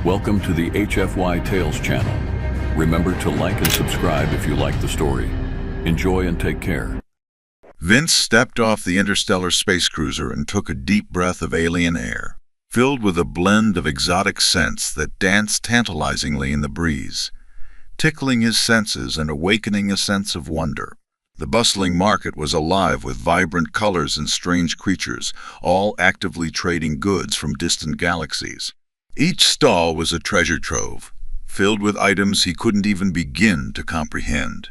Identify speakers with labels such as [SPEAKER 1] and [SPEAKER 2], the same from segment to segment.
[SPEAKER 1] Welcome to the HFY Tales channel. Remember to like and subscribe if you like the story. Enjoy and take care.
[SPEAKER 2] Vince stepped off the interstellar space cruiser and took a deep breath of alien air, filled with a blend of exotic scents that danced tantalizingly in the breeze, tickling his senses and awakening a sense of wonder. The bustling market was alive with vibrant colors and strange creatures, all actively trading goods from distant galaxies. Each stall was a treasure trove, filled with items he couldn't even begin to comprehend.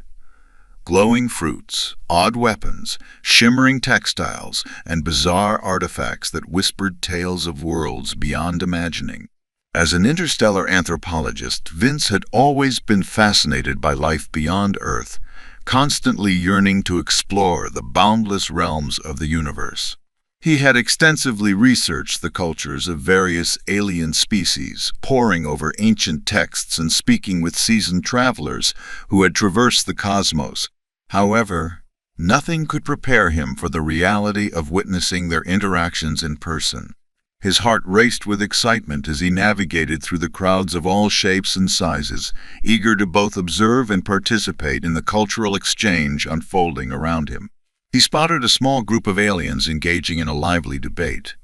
[SPEAKER 2] Glowing fruits, odd weapons, shimmering textiles, and bizarre artifacts that whispered tales of worlds beyond imagining. As an interstellar anthropologist, Vince had always been fascinated by life beyond Earth, constantly yearning to explore the boundless realms of the universe. He had extensively researched the cultures of various alien species, poring over ancient texts and speaking with seasoned travelers who had traversed the cosmos. However, nothing could prepare him for the reality of witnessing their interactions in person. His heart raced with excitement as he navigated through the crowds of all shapes and sizes, eager to both observe and participate in the cultural exchange unfolding around him. He spotted a small group of aliens engaging in a lively debate,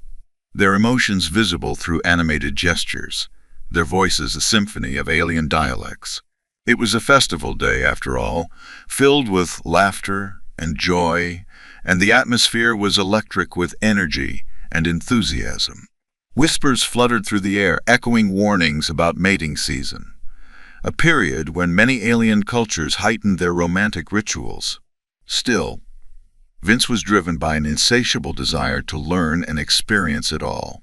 [SPEAKER 2] their emotions visible through animated gestures, their voices a symphony of alien dialects. It was a festival day, after all, filled with laughter and joy, and the atmosphere was electric with energy and enthusiasm. Whispers fluttered through the air, echoing warnings about mating season, a period when many alien cultures heightened their romantic rituals. Still, Vince was driven by an insatiable desire to learn and experience it all,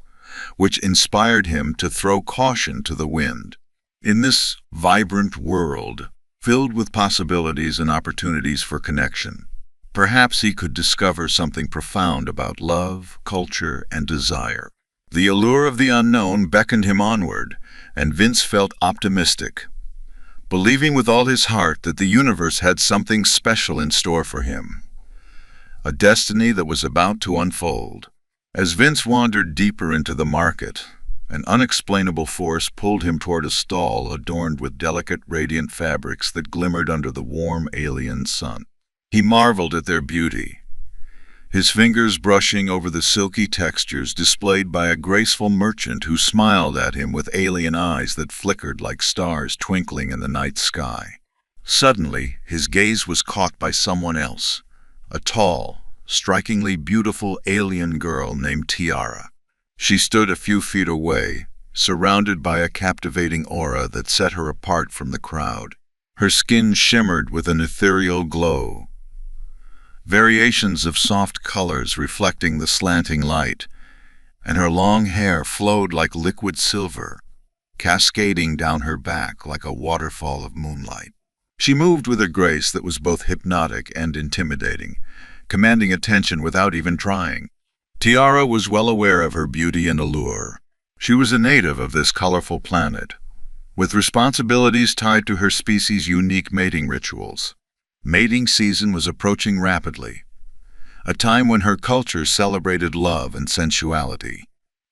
[SPEAKER 2] which inspired him to throw caution to the wind. In this vibrant world, filled with possibilities and opportunities for connection, perhaps he could discover something profound about love, culture, and desire. The allure of the unknown beckoned him onward, and Vince felt optimistic, believing with all his heart that the universe had something special in store for him, a destiny that was about to unfold. As Vince wandered deeper into the market, an unexplainable force pulled him toward a stall adorned with delicate, radiant fabrics that glimmered under the warm alien sun. He marveled at their beauty, his fingers brushing over the silky textures displayed by a graceful merchant who smiled at him with alien eyes that flickered like stars twinkling in the night sky. Suddenly, his gaze was caught by someone else, a tall, strikingly beautiful alien girl named Tiara. She stood a few feet away, surrounded by a captivating aura that set her apart from the crowd. Her skin shimmered with an ethereal glow, variations of soft colors reflecting the slanting light, and her long hair flowed like liquid silver, cascading down her back like a waterfall of moonlight. She moved with a grace that was both hypnotic and intimidating, commanding attention without even trying. Tiara was well aware of her beauty and allure. She was a native of this colorful planet, with responsibilities tied to her species' unique mating rituals. Mating season was approaching rapidly, a time when her culture celebrated love and sensuality.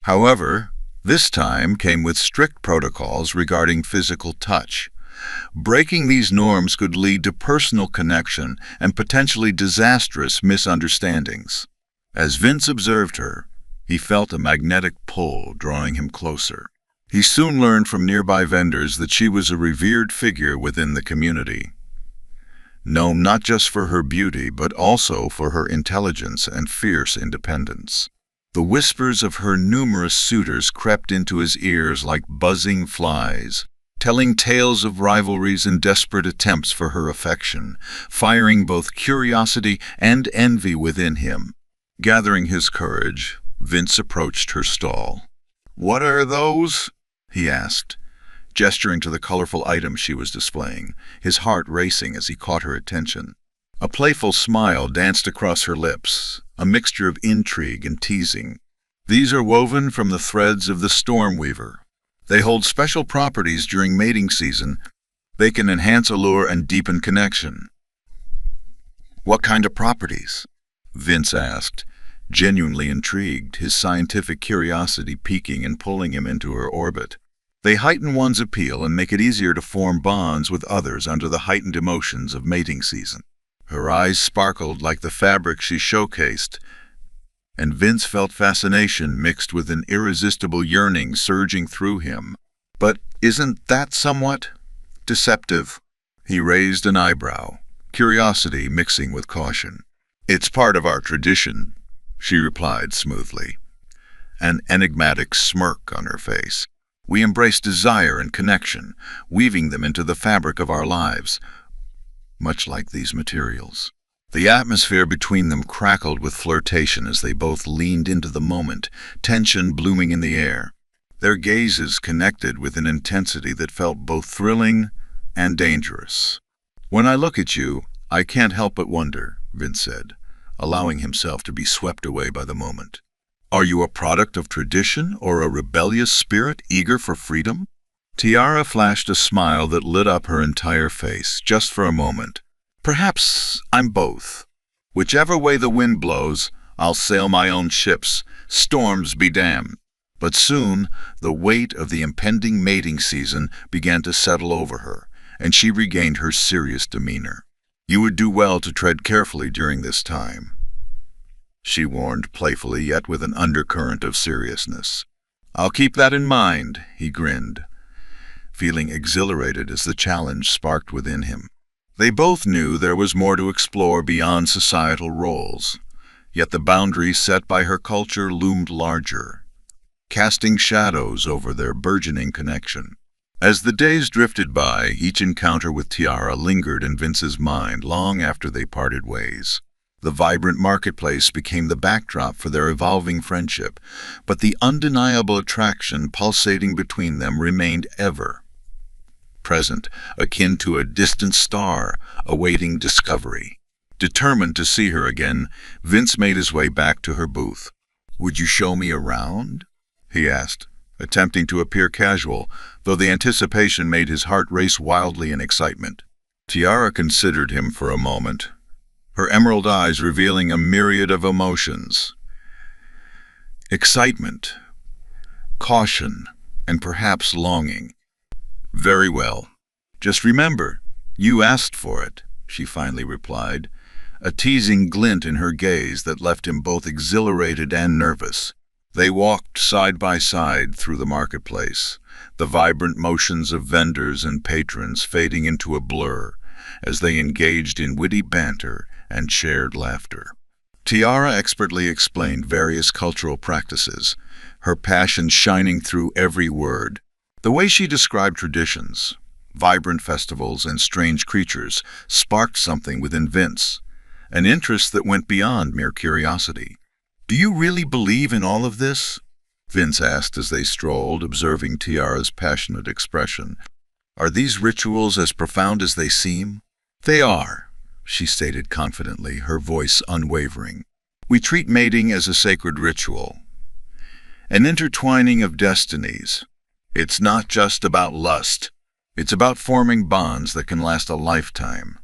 [SPEAKER 2] However, this time came with strict protocols regarding physical touch. Breaking these norms could lead to personal connection and potentially disastrous misunderstandings. As Vince observed her, he felt a magnetic pull drawing him closer. He soon learned from nearby vendors that she was a revered figure within the community, known not just for her beauty but also for her intelligence and fierce independence. The whispers of her numerous suitors crept into his ears like buzzing flies, telling tales of rivalries and desperate attempts for her affection, firing both curiosity and envy within him. Gathering his courage, Vince approached her stall. "What are those?" he asked, gesturing to the colorful items she was displaying, his heart racing as he caught her attention. A playful smile danced across her lips, a mixture of intrigue and teasing. "These are woven from the threads of the Stormweaver. They hold special properties during mating season. They can enhance allure and deepen connection." "What kind of properties?" Vince asked, genuinely intrigued, his scientific curiosity piquing and pulling him into her orbit. They heighten one's appeal and make it easier to form bonds with others under the heightened emotions of mating season. Her eyes sparkled like the fabric she showcased, and Vince felt fascination mixed with an irresistible yearning surging through him. But isn't that somewhat deceptive? He raised an eyebrow, curiosity mixing with caution. It's part of our tradition, she replied smoothly, an enigmatic smirk on her face. We embrace desire and connection, weaving them into the fabric of our lives, much like these materials. The atmosphere between them crackled with flirtation as they both leaned into the moment, tension blooming in the air. Their gazes connected with an intensity that felt both thrilling and dangerous. When I look at you, I can't help but wonder, Vince said, allowing himself to be swept away by the moment. Are you a product of tradition or a rebellious spirit eager for freedom? Tiara flashed a smile that lit up her entire face, just for a moment. Perhaps I'm both. Whichever way the wind blows, I'll sail my own ships, storms be damned. But soon, the weight of the impending mating season began to settle over her, and she regained her serious demeanor. You would do well to tread carefully during this time, she warned playfully, yet with an undercurrent of seriousness. I'll keep that in mind, he grinned, feeling exhilarated as the challenge sparked within him. They both knew there was more to explore beyond societal roles, yet the boundaries set by her culture loomed larger, casting shadows over their burgeoning connection. As the days drifted by, each encounter with Tiara lingered in Vince's mind long after they parted ways. The vibrant marketplace became the backdrop for their evolving friendship, but the undeniable attraction pulsating between them remained ever present, akin to a distant star awaiting discovery. Determined to see her again, Vince made his way back to her booth. "Would you show me around?" he asked, attempting to appear casual, though the anticipation made his heart race wildly in excitement. Tiara considered him for a moment, her emerald eyes revealing a myriad of emotions. Excitement, caution, and perhaps longing. "Very well. Just remember, you asked for it," she finally replied, a teasing glint in her gaze that left him both exhilarated and nervous. They walked side by side through the marketplace, the vibrant motions of vendors and patrons fading into a blur as they engaged in witty banter and shared laughter. Tiara expertly explained various cultural practices, her passion shining through every word. The way she described traditions, vibrant festivals, and strange creatures sparked something within Vince, an interest that went beyond mere curiosity. "Do you really believe in all of this?" Vince asked as they strolled, observing Tiara's passionate expression. "Are these rituals as profound as they seem?" "They are," she stated confidently, her voice unwavering. "We treat mating as a sacred ritual, an intertwining of destinies. It's not just about lust. It's about forming bonds that can last a lifetime,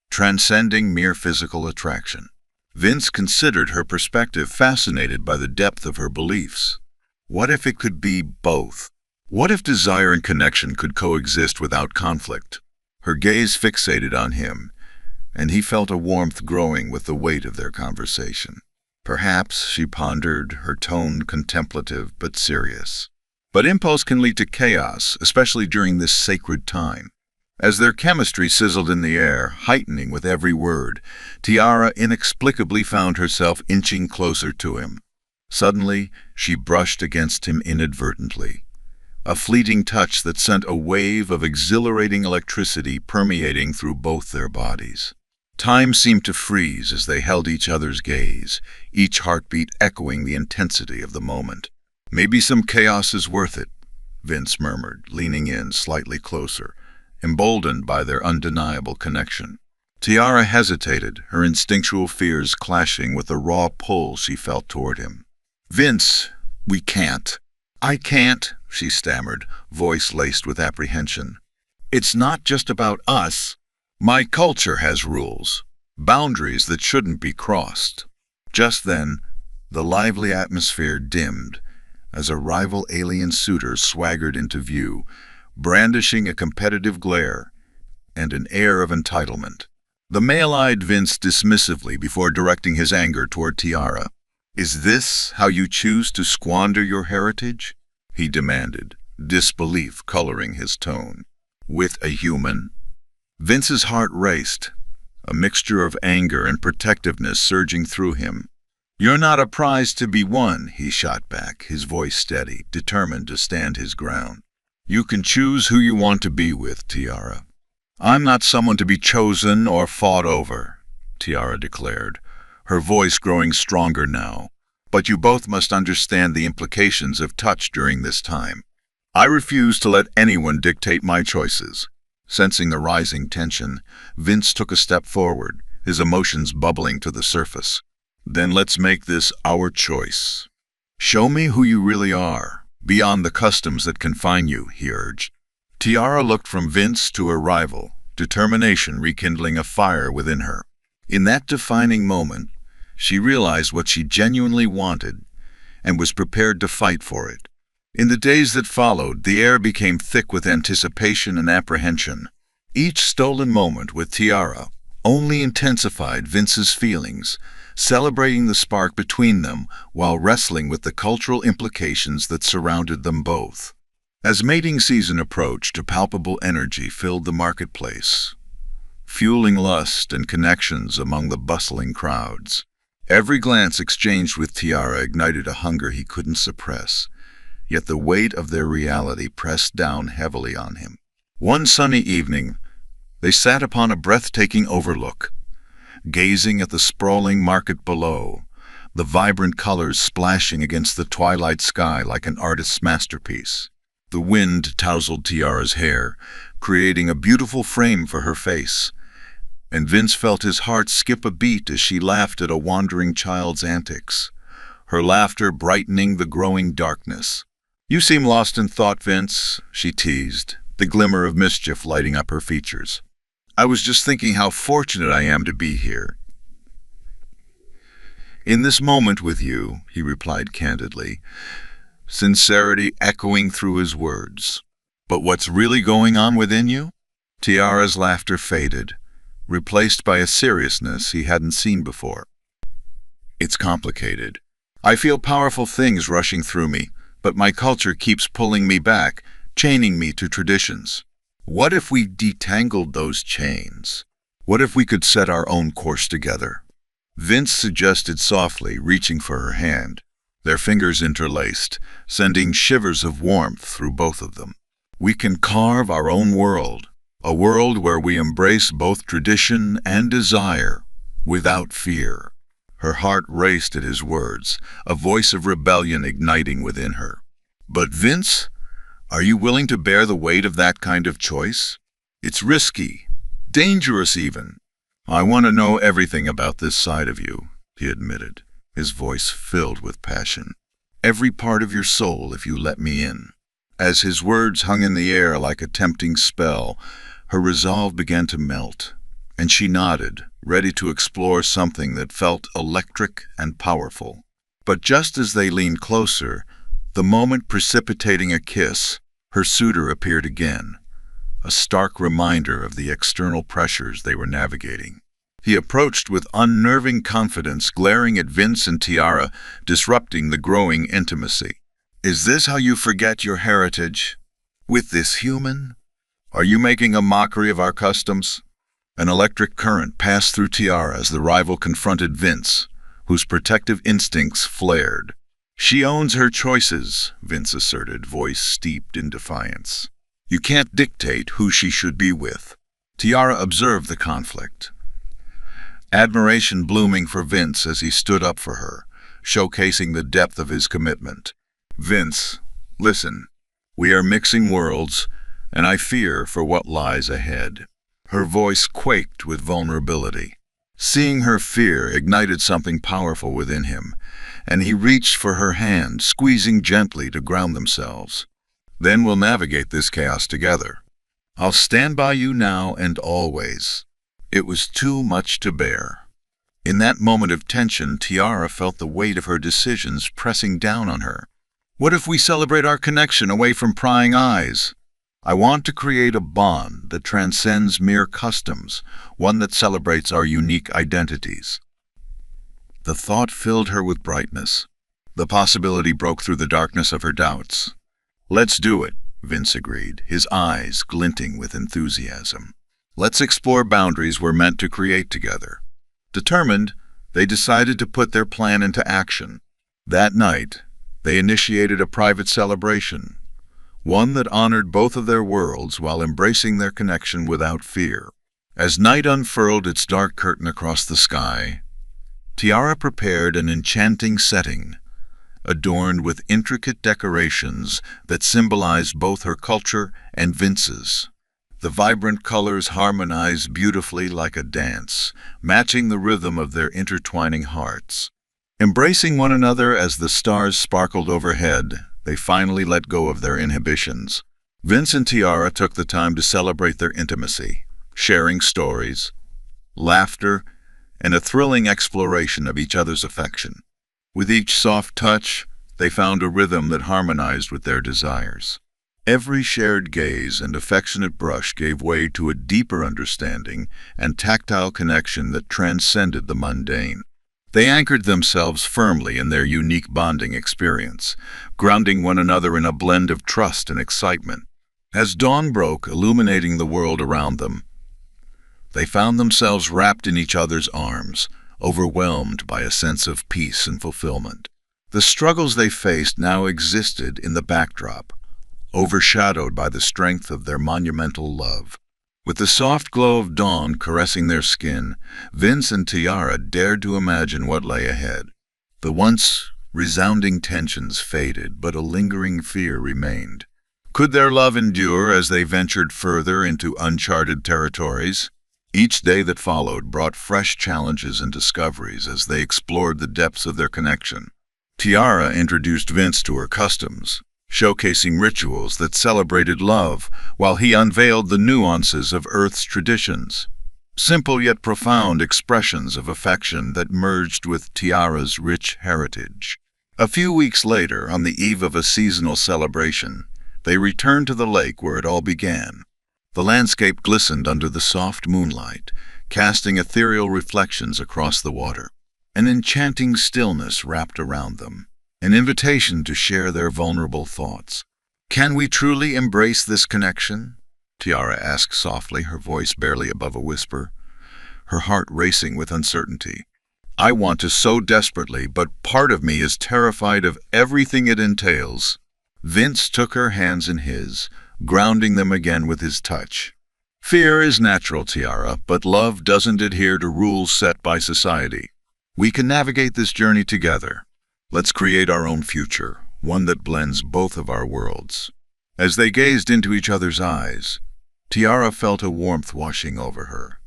[SPEAKER 2] transcending mere physical attraction." Vince considered her perspective, fascinated by the depth of her beliefs. What if it could be both? What if desire and connection could coexist without conflict? Her gaze fixated on him, and he felt a warmth growing with the weight of their conversation. Perhaps, she pondered, her tone contemplative but serious. But impulse can lead to chaos, especially during this sacred time. As their chemistry sizzled in the air, heightening with every word, Tiara inexplicably found herself inching closer to him. Suddenly, she brushed against him inadvertently, a fleeting touch that sent a wave of exhilarating electricity permeating through both their bodies. Time seemed to freeze as they held each other's gaze, each heartbeat echoing the intensity of the moment. "Maybe some chaos is worth it," Vince murmured, leaning in slightly closer, emboldened by their undeniable connection. Tiara hesitated, her instinctual fears clashing with the raw pull she felt toward him. "Vince, we can't." "I can't," she stammered, voice laced with apprehension. "It's not just about us. My culture has rules, boundaries that shouldn't be crossed." Just then, the lively atmosphere dimmed, as a rival alien suitor swaggered into view, brandishing a competitive glare and an air of entitlement. The male eyed Vince dismissively before directing his anger toward Tiara. "Is this how you choose to squander your heritage?" he demanded, disbelief coloring his tone. "With a human?" Vince's heart raced, a mixture of anger and protectiveness surging through him. "You're not a prize to be won," he shot back, his voice steady, determined to stand his ground. "You can choose who you want to be with, Tiara." "I'm not someone to be chosen or fought over," Tiara declared, her voice growing stronger now. "But you both must understand the implications of touch during this time. I refuse to let anyone dictate my choices." Sensing the rising tension, Vince took a step forward, his emotions bubbling to the surface. "Then let's make this our choice. Show me who you really are, beyond the customs that confine you," he urged. Tiara looked from Vince to her rival, determination rekindling a fire within her. In that defining moment, she realized what she genuinely wanted and was prepared to fight for it. In the days that followed, the air became thick with anticipation and apprehension. Each stolen moment with Tiara only intensified Vince's feelings, celebrating the spark between them while wrestling with the cultural implications that surrounded them both. As mating season approached, a palpable energy filled the marketplace, fueling lust and connections among the bustling crowds. Every glance exchanged with Tiara ignited a hunger he couldn't suppress, yet the weight of their reality pressed down heavily on him. One sunny evening, they sat upon a breathtaking overlook, gazing at the sprawling market below, the vibrant colors splashing against the twilight sky like an artist's masterpiece. The wind tousled Tiara's hair, creating a beautiful frame for her face, and Vince felt his heart skip a beat as she laughed at a wandering child's antics, her laughter brightening the growing darkness. "You seem lost in thought, Vince," she teased, the glimmer of mischief lighting up her features. "I was just thinking how fortunate I am to be here in this moment with you," he replied candidly, sincerity echoing through his words. "But what's really going on within you?" Tiara's laughter faded, replaced by a seriousness he hadn't seen before. "It's complicated. I feel powerful things rushing through me, but my culture keeps pulling me back, chaining me to traditions. What if we detangled those chains? What if we could set our own course together?" Vince suggested softly, reaching for her hand, their fingers interlaced, sending shivers of warmth through both of them. "We can carve our own world, a world where we embrace both tradition and desire, without fear." Her heart raced at his words, a voice of rebellion igniting within her. "But Vince, are you willing to bear the weight of that kind of choice? It's risky, dangerous even." "I want to know everything about this side of you," he admitted, his voice filled with passion. "Every part of your soul, if you let me in." As his words hung in the air like a tempting spell, her resolve began to melt, and she nodded, ready to explore something that felt electric and powerful. But just as they leaned closer, the moment precipitating a kiss, her suitor appeared again, a stark reminder of the external pressures they were navigating. He approached with unnerving confidence, glaring at Vince and Tiara, disrupting the growing intimacy. "Is this how you forget your heritage? With this human? Are you making a mockery of our customs?" An electric current passed through Tiara as the rival confronted Vince, whose protective instincts flared. "She owns her choices," Vince asserted, voice steeped in defiance. "You can't dictate who she should be with." Tiara observed the conflict, admiration blooming for Vince as he stood up for her, showcasing the depth of his commitment. "Vince, listen, we are mixing worlds, and I fear for what lies ahead." Her voice quaked with vulnerability. Seeing her fear ignited something powerful within him, and he reached for her hand, squeezing gently to ground themselves. "Then we'll navigate this chaos together. I'll stand by you now and always." It was too much to bear. In that moment of tension, Tiara felt the weight of her decisions pressing down on her. What if we celebrate our connection away from prying eyes? I want to create a bond that transcends mere customs, one that celebrates our unique identities. The thought filled her with brightness. The possibility broke through the darkness of her doubts. Let's do it, Vince agreed, his eyes glinting with enthusiasm. Let's explore boundaries we're meant to create together. Determined, they decided to put their plan into action. That night, they initiated a private celebration, one that honored both of their worlds while embracing their connection without fear. As night unfurled its dark curtain across the sky, Tiara prepared an enchanting setting, adorned with intricate decorations that symbolized both her culture and Vince's. The vibrant colors harmonized beautifully like a dance, matching the rhythm of their intertwining hearts. Embracing one another as the stars sparkled overhead, they finally let go of their inhibitions. Vince and Tiara took the time to celebrate their intimacy, sharing stories, laughter, and a thrilling exploration of each other's affection. With each soft touch, they found a rhythm that harmonized with their desires. Every shared gaze and affectionate brush gave way to a deeper understanding and tactile connection that transcended the mundane. They anchored themselves firmly in their unique bonding experience, grounding one another in a blend of trust and excitement. As dawn broke, illuminating the world around them, they found themselves wrapped in each other's arms, overwhelmed by a sense of peace and fulfillment. The struggles they faced now existed in the backdrop, overshadowed by the strength of their monumental love. With the soft glow of dawn caressing their skin, Vince and Tiara dared to imagine what lay ahead. The once resounding tensions faded, but a lingering fear remained. Could their love endure as they ventured further into uncharted territories? Each day that followed brought fresh challenges and discoveries as they explored the depths of their connection. Tiara introduced Vince to her customs, showcasing rituals that celebrated love, while he unveiled the nuances of Earth's traditions. Simple yet profound expressions of affection that merged with Tiara's rich heritage. A few weeks later, on the eve of a seasonal celebration, they returned to the lake where it all began. The landscape glistened under the soft moonlight, casting ethereal reflections across the water. An enchanting stillness wrapped around them, an invitation to share their vulnerable thoughts. "Can we truly embrace this connection?" Tiara asked softly, her voice barely above a whisper, her heart racing with uncertainty. "I want to so desperately, but part of me is terrified of everything it entails." Vince took her hands in his, grounding them again with his touch. "Fear is natural, Tiara, but love doesn't adhere to rules set by society. We can navigate this journey together. Let's create our own future, one that blends both of our worlds." As they gazed into each other's eyes, Tiara felt a warmth washing over her,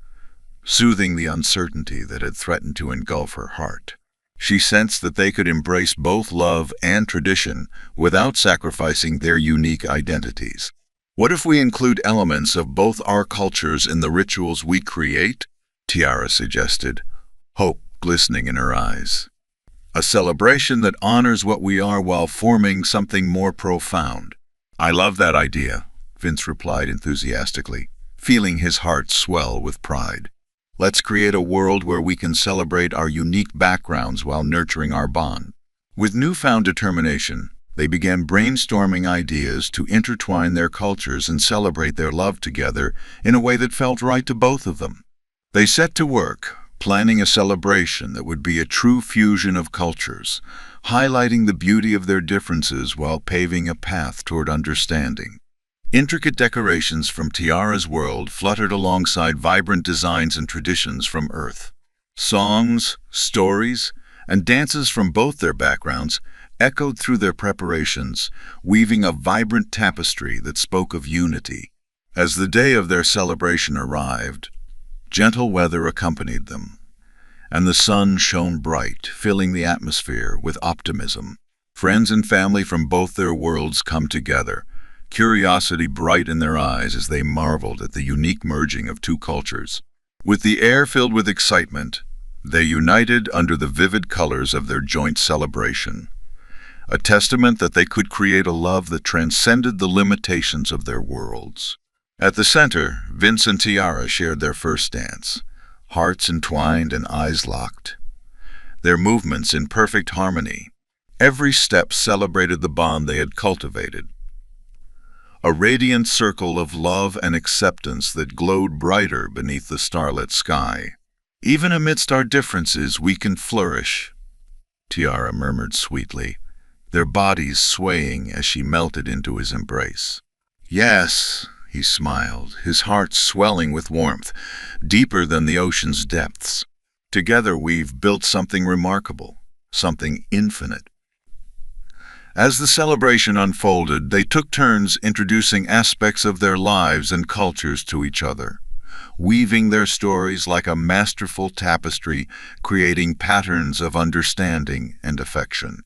[SPEAKER 2] soothing the uncertainty that had threatened to engulf her heart. She sensed that they could embrace both love and tradition without sacrificing their unique identities. "What if we include elements of both our cultures in the rituals we create?" Tiara suggested, hope glistening in her eyes. "A celebration that honors what we are while forming something more profound." "I love that idea," Vince replied enthusiastically, feeling his heart swell with pride. "Let's create a world where we can celebrate our unique backgrounds while nurturing our bond." With newfound determination, they began brainstorming ideas to intertwine their cultures and celebrate their love together in a way that felt right to both of them. They set to work, planning a celebration that would be a true fusion of cultures, highlighting the beauty of their differences while paving a path toward understanding. Intricate decorations from Tiara's world fluttered alongside vibrant designs and traditions from Earth. Songs, stories, and dances from both their backgrounds echoed through their preparations, weaving a vibrant tapestry that spoke of unity. As the day of their celebration arrived, gentle weather accompanied them, and the sun shone bright, filling the atmosphere with optimism. Friends and family from both their worlds come together, curiosity bright in their eyes as they marveled at the unique merging of two cultures. With the air filled with excitement, they united under the vivid colors of their joint celebration. a testament that they could create a love that transcended the limitations of their worlds. At the center, Vince and Tiara shared their first dance, hearts entwined and eyes locked, their movements in perfect harmony. Every step celebrated the bond they had cultivated, a radiant circle of love and acceptance that glowed brighter beneath the starlit sky. "Even amidst our differences, we can flourish," Tiara murmured sweetly, their bodies swaying as she melted into his embrace. "Yes," he smiled, his heart swelling with warmth, deeper than the ocean's depths. "Together we've built something remarkable, something infinite." As the celebration unfolded, they took turns introducing aspects of their lives and cultures to each other, weaving their stories like a masterful tapestry, creating patterns of understanding and affection.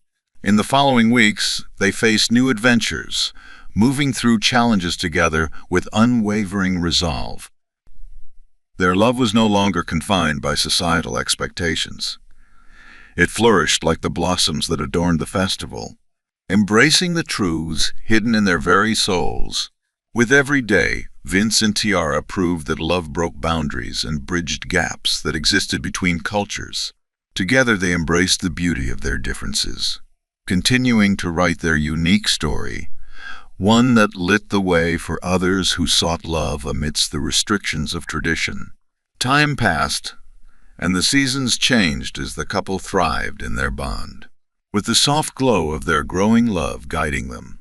[SPEAKER 2] In the following weeks, they faced new adventures, moving through challenges together with unwavering resolve. Their love was no longer confined by societal expectations. It flourished like the blossoms that adorned the festival, embracing the truths hidden in their very souls. With every day, Vince and Tiara proved that love broke boundaries and bridged gaps that existed between cultures. Together they embraced the beauty of their differences, continuing to write their unique story, one that lit the way for others who sought love amidst the restrictions of tradition. Time passed, and the seasons changed as the couple thrived in their bond, with the soft glow of their growing love guiding them.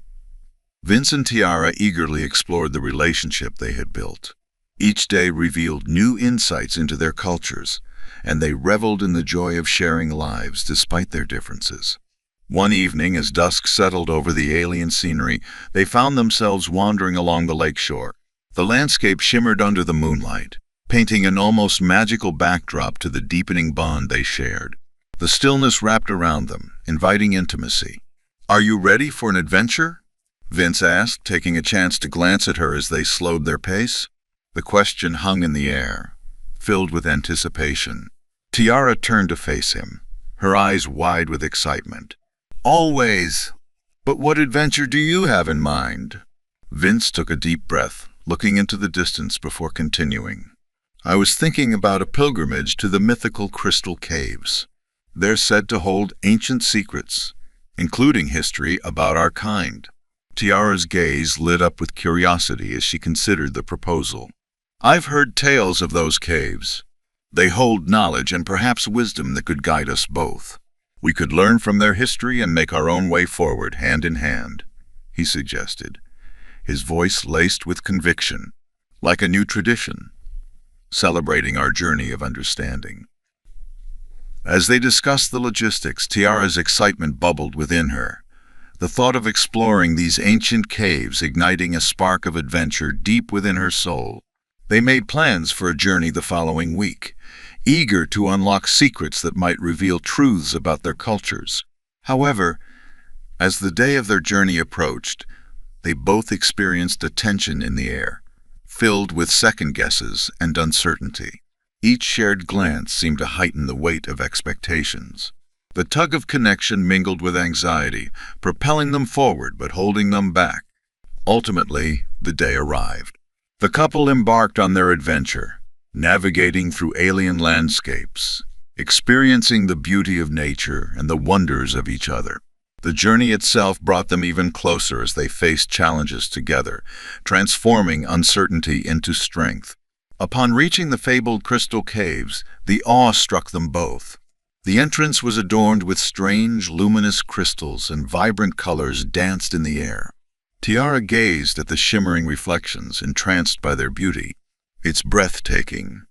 [SPEAKER 2] Vince and Tiara eagerly explored the relationship they had built. Each day revealed new insights into their cultures, and they reveled in the joy of sharing lives despite their differences. One evening, as dusk settled over the alien scenery, they found themselves wandering along the lakeshore. The landscape shimmered under the moonlight, painting an almost magical backdrop to the deepening bond they shared. The stillness wrapped around them, inviting intimacy. "Are you ready for an adventure?" Vince asked, taking a chance to glance at her as they slowed their pace. The question hung in the air, filled with anticipation. Tiara turned to face him, her eyes wide with excitement. "Always. But what adventure do you have in mind?" Vince took a deep breath, looking into the distance before continuing. "I was thinking about a pilgrimage to the mythical crystal caves. They're said to hold ancient secrets, including history about our kind." Tiara's gaze lit up with curiosity as she considered the proposal. "I've heard tales of those caves. They hold knowledge and perhaps wisdom that could guide us both. We could learn from their history and make our own way forward hand in hand," he suggested, his voice laced with conviction, like a new tradition, celebrating our journey of understanding. As they discussed the logistics, Tiara's excitement bubbled within her, the thought of exploring these ancient caves igniting a spark of adventure deep within her soul. They made plans for a journey the following week, eager to unlock secrets that might reveal truths about their cultures. However, as the day of their journey approached, they both experienced a tension in the air, filled with second guesses and uncertainty. Each shared glance seemed to heighten the weight of expectations. The tug of connection mingled with anxiety, propelling them forward but holding them back. Ultimately, the day arrived. The couple embarked on their adventure, navigating through alien landscapes, experiencing the beauty of nature and the wonders of each other. The journey itself brought them even closer as they faced challenges together, transforming uncertainty into strength. Upon reaching the fabled crystal caves, the awe struck them both. The entrance was adorned with strange, luminous crystals, and vibrant colors danced in the air. Tiara gazed at the shimmering reflections, entranced by their beauty. "It's breathtaking.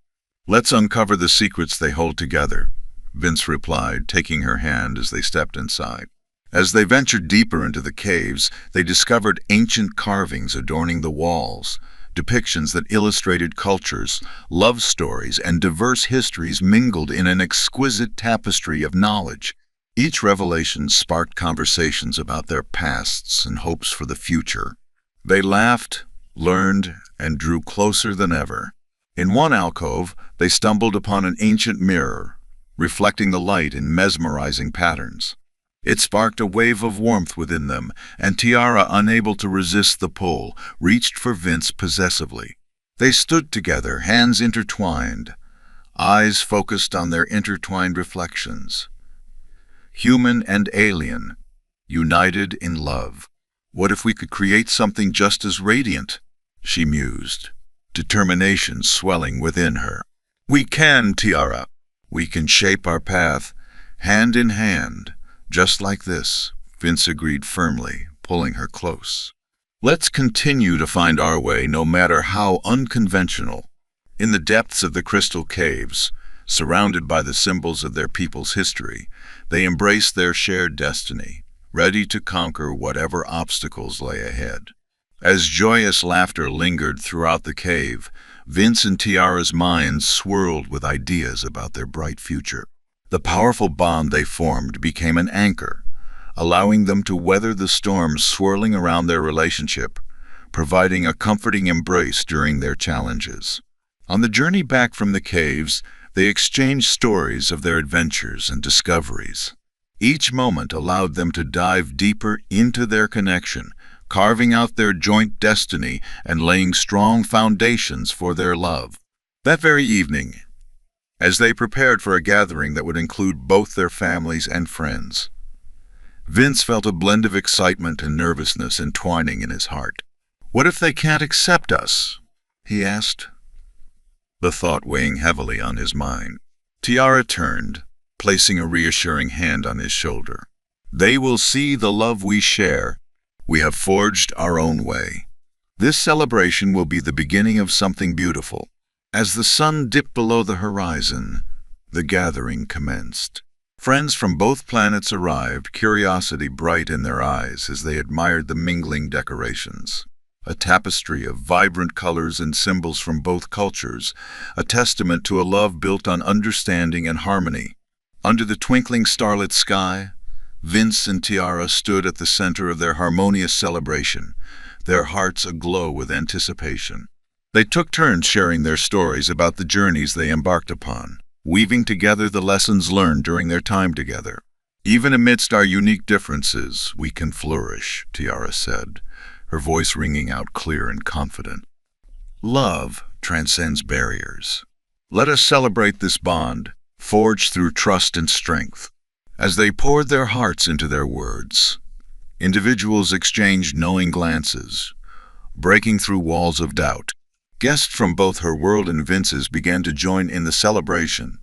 [SPEAKER 2] Let's uncover the secrets they hold together," Vince replied, taking her hand as they stepped inside. As they ventured deeper into the caves, they discovered ancient carvings adorning the walls, depictions that illustrated cultures, love stories, and diverse histories mingled in an exquisite tapestry of knowledge. Each revelation sparked conversations about their pasts and hopes for the future. They laughed, learned, and drew closer than ever. In one alcove, they stumbled upon an ancient mirror, reflecting the light in mesmerizing patterns. It sparked a wave of warmth within them, and Tiara, unable to resist the pull, reached for Vince possessively. They stood together, hands intertwined, eyes focused on their intertwined reflections. Human and alien, united in love. What if we could create something just as radiant? She mused, determination swelling within her. We can, Tiara. We can shape our path, hand in hand, just like this, Vince agreed firmly, pulling her close. Let's continue to find our way, no matter how unconventional. In the depths of the crystal caves, surrounded by the symbols of their people's history, they embraced their shared destiny, ready to conquer whatever obstacles lay ahead. As joyous laughter lingered throughout the cave, Vince and Tiara's minds swirled with ideas about their bright future. The powerful bond they formed became an anchor, allowing them to weather the storms swirling around their relationship, providing a comforting embrace during their challenges. On the journey back from the caves, they exchanged stories of their adventures and discoveries. Each moment allowed them to dive deeper into their connection, carving out their joint destiny and laying strong foundations for their love. That very evening, as they prepared for a gathering that would include both their families and friends, Vince felt a blend of excitement and nervousness entwining in his heart. What if they can't accept us? He asked, the thought weighing heavily on his mind. Tiara turned, placing a reassuring hand on his shoulder. They will see the love we share. We have forged our own way. This celebration will be the beginning of something beautiful. As the sun dipped below the horizon, the gathering commenced. Friends from both planets arrived, curiosity bright in their eyes as they admired the mingling decorations. A tapestry of vibrant colors and symbols from both cultures, a testament to a love built on understanding and harmony. Under the twinkling starlit sky, Vince and Tiara stood at the center of their harmonious celebration, their hearts aglow with anticipation. They took turns sharing their stories about the journeys they embarked upon, weaving together the lessons learned during their time together. Even amidst our unique differences, we can flourish, Tiara said, her voice ringing out clear and confident. Love transcends barriers. Let us celebrate this bond, forged through trust and strength. As they poured their hearts into their words, individuals exchanged knowing glances, breaking through walls of doubt. Guests from both her world and Vince's began to join in the celebration.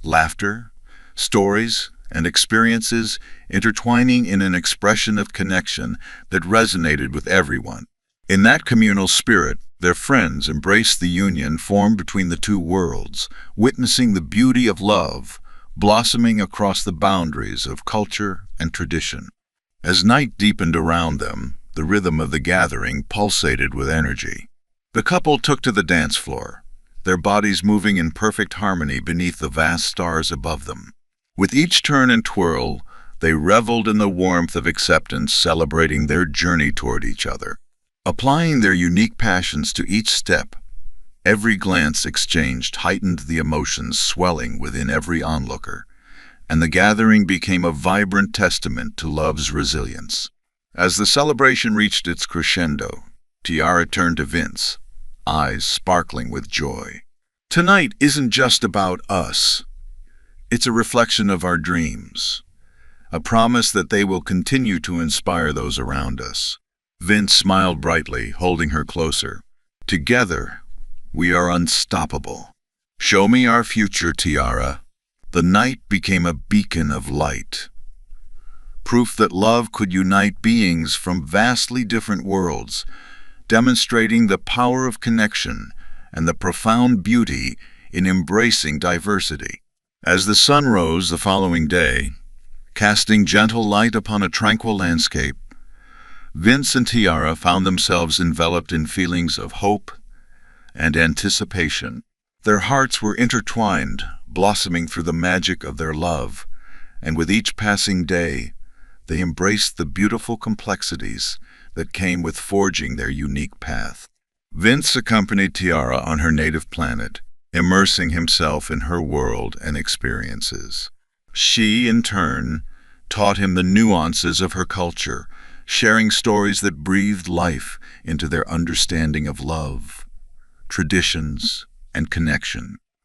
[SPEAKER 2] Laughter, stories, and experiences intertwining in an expression of connection that resonated with everyone. In that communal spirit, their friends embraced the union formed between the two worlds, witnessing the beauty of love blossoming across the boundaries of culture and tradition. As night deepened around them, the rhythm of the gathering pulsated with energy. The couple took to the dance floor, their bodies moving in perfect harmony beneath the vast stars above them. With each turn and twirl, they reveled in the warmth of acceptance, celebrating their journey toward each other. Applying their unique passions to each step, every glance exchanged heightened the emotions swelling within every onlooker, and the gathering became a vibrant testament to love's resilience. As the celebration reached its crescendo, Tiara turned to Vince, eyes sparkling with joy. Tonight isn't just about us. It's a reflection of our dreams, a promise that they will continue to inspire those around us. Vince smiled brightly, holding her closer. Together, we are unstoppable. Show me our future, Tiara. The night became a beacon of light, proof that love could unite beings from vastly different worlds, demonstrating the power of connection and the profound beauty in embracing diversity. As the sun rose the following day, casting gentle light upon a tranquil landscape, Vince and Tiara found themselves enveloped in feelings of hope and anticipation. Their hearts were intertwined, blossoming through the magic of their love, and with each passing day, they embraced the beautiful complexities that came with forging their unique path. Vince accompanied Tiara on her native planet, immersing himself in her world and experiences. She, in turn, taught him the nuances of her culture, sharing stories that breathed life into their understanding of love, traditions, and connection.